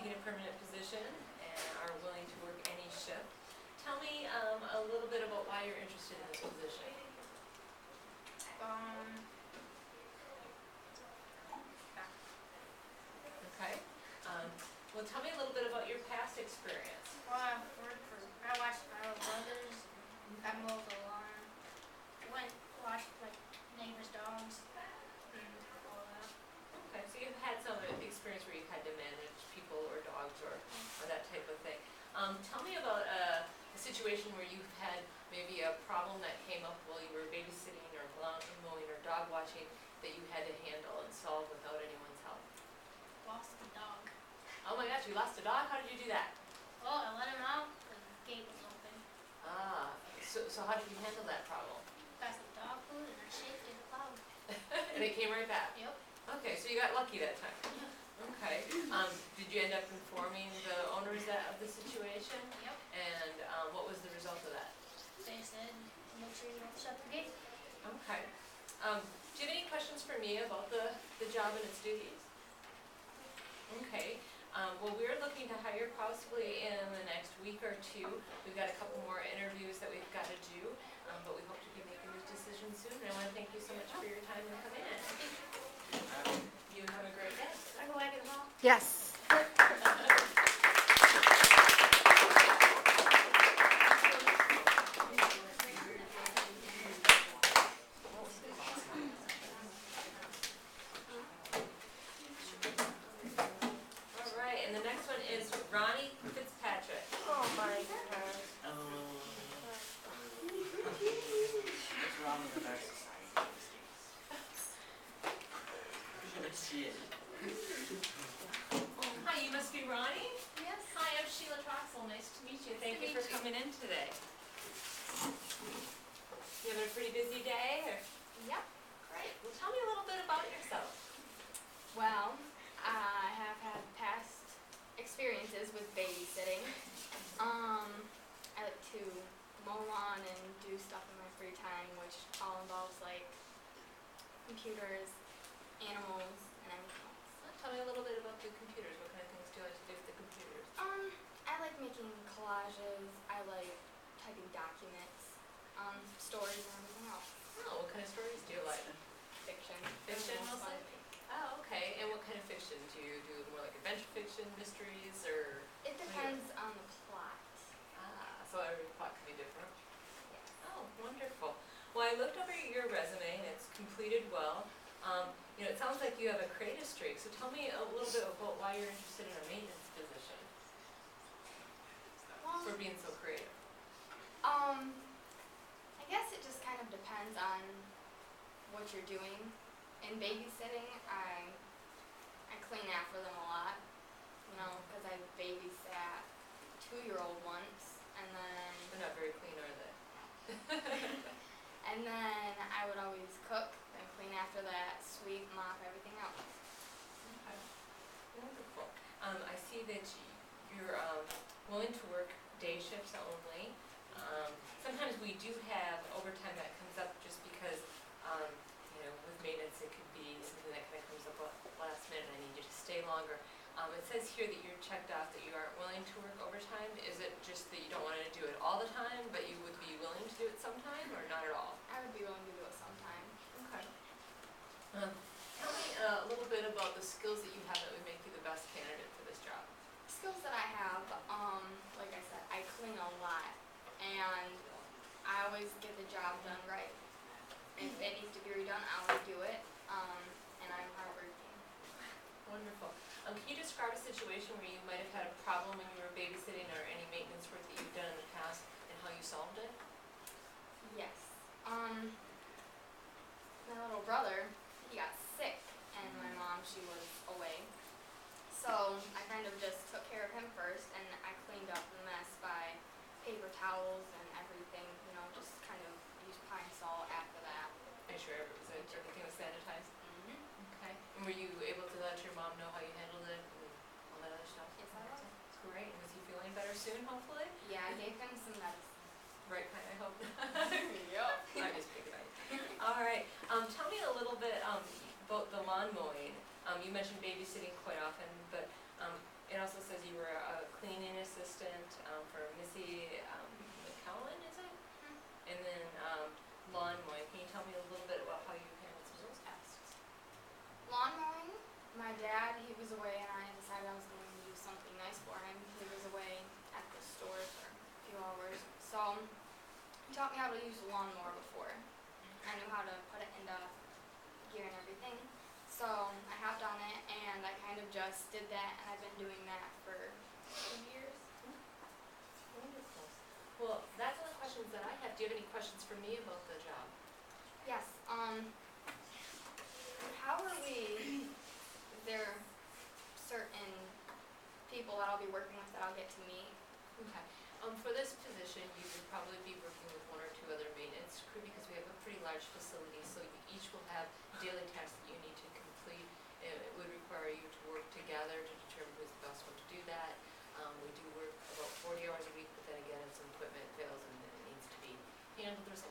seeking a permanent position and are willing to work any shift. Tell me a little bit about why you're interested in this position. Okay. Well, tell me a little bit about your past experience. Well, I watched my little brothers. I mowed the lawn. Watched like neighbors' dogs and all that. Okay, so you've had some experience where you've had to manage people or dogs or that type of thing. Tell me about a situation where you've had maybe a problem that came up while you were babysitting or lawn mowing or dog watching that you had to handle and solve without anyone's help. Lost the dog. Oh my gosh, you lost a dog? How did you do that? Well, I let him out because the gate was open. So how did you handle that problem? Got some dog food and I shaped it loud. And it came right back? Yep. Okay, so you got lucky that time. Okay. Did you end up informing the owners of the situation? Yep. And what was the result of that? They said, make sure you don't shut the gate. Okay. Do you have any questions for me about the job and its duties? Okay. Well, we're looking to hire possibly in the next week or two. We've got a couple more interviews that we've got to do, but we hope to be making this decision soon. And I want to thank you so much for your time and coming in. You have a great day. I go wagon them all. Yes. All right, and the next one is Roni. Oh my gosh. What's wrong with our society these days? Hi, you must be Roni? Yes. Hi, I'm Sheila Troxel. Nice to meet you. Thank you for coming in today. You having a pretty busy day? Or? Yep. Great. Well, tell me a little bit about yourself. Well, I have had past experiences with babysitting. I like to mow lawn and do stuff in my free time, which all involves like computers, animals, and everything else. Tell me a little bit about the computers. What kind of things do you like to do with the computers? I like making collages. I like typing documents, stories, and everything else. Oh, what kind of stories do you like? Fiction. Fiction Everything's mostly? fun to me. Oh, okay. And what kind of fiction? Do you do more like adventure fiction, mysteries, or? It depends on the plot. So every plot can be different. Yes. Oh, wonderful. Well, I looked over your resume and it's completed well. It sounds like you have a creative streak. So tell me a little bit about why you're interested in a maintenance position for being so creative. I guess it just kind of depends on what you're doing. In babysitting, I clean after them a lot, because I babysat 2-year-old once, and then They're not very clean, are they? and then I would always cook, then clean after that, sweep, mop, everything else. Okay. Wonderful. I see that you're willing to work day shifts only. Sometimes we do have overtime that comes up just because, with maintenance it could be something that kind of comes up last minute and I need you to stay longer. It says here that you're checked off that you aren't willing to work overtime. Is it just that you don't want to do it all the time, but you would be willing to do it sometime, or not at all? I would be willing to do it sometime. Okay. Tell me a little bit about the skills that you have that would make you the best candidate for this job. Skills that I have, like I said, I clean a lot, and I always get the job done right. If it needs to be redone, I will do it, and I'm hardworking. Wonderful. Can you describe a situation where you might have had a problem when you were babysitting, or any maintenance work that you've done in the past, and how you solved it? Yes. My little brother, he got sick, and my mom, she was away. So I kind of just took care of him first, and I cleaned up the mess by paper towels and everything, just kind of used pine sol after that. Are you sure everything was sanitized? Mm-hmm. Okay. And were you able to let your mom know how you handled it and all that other stuff? Yes, I was. Great. And was he feeling better soon, hopefully? Yeah, I gave him some medicine. Right kind, I hope. Yep. I'm just picking on you. All right. Tell me a little bit about the lawn mowing. You mentioned babysitting quite often, but It also says you were a cleaning assistant, for Missy, McCowan, is it? And then, lawn mowing, can you tell me a little bit about how you handled some of those tasks? Lawn mowing, my dad, he was away and I decided I was going to do something nice for him. He was away at the store for a few hours. So he taught me how to use a lawnmower before. I knew how to put it into gear and everything. So I hopped on it and I kind of just did that, and I've been doing that for 2 years. Wonderful. Well, that's all the questions that I have. Do you have any questions for me about the job? Yes, how are we, is there certain people that I'll be working with that I'll get to meet? Okay. For this position, you would probably be working with 1 or 2 other maintenance crew because we have a pretty large facility, so you each will have daily tasks that you need to complete. It would require you to work together to determine who's the best one to do that. We do work about 40 hours a week, but then again, if some equipment fails and it needs to be handled, there's a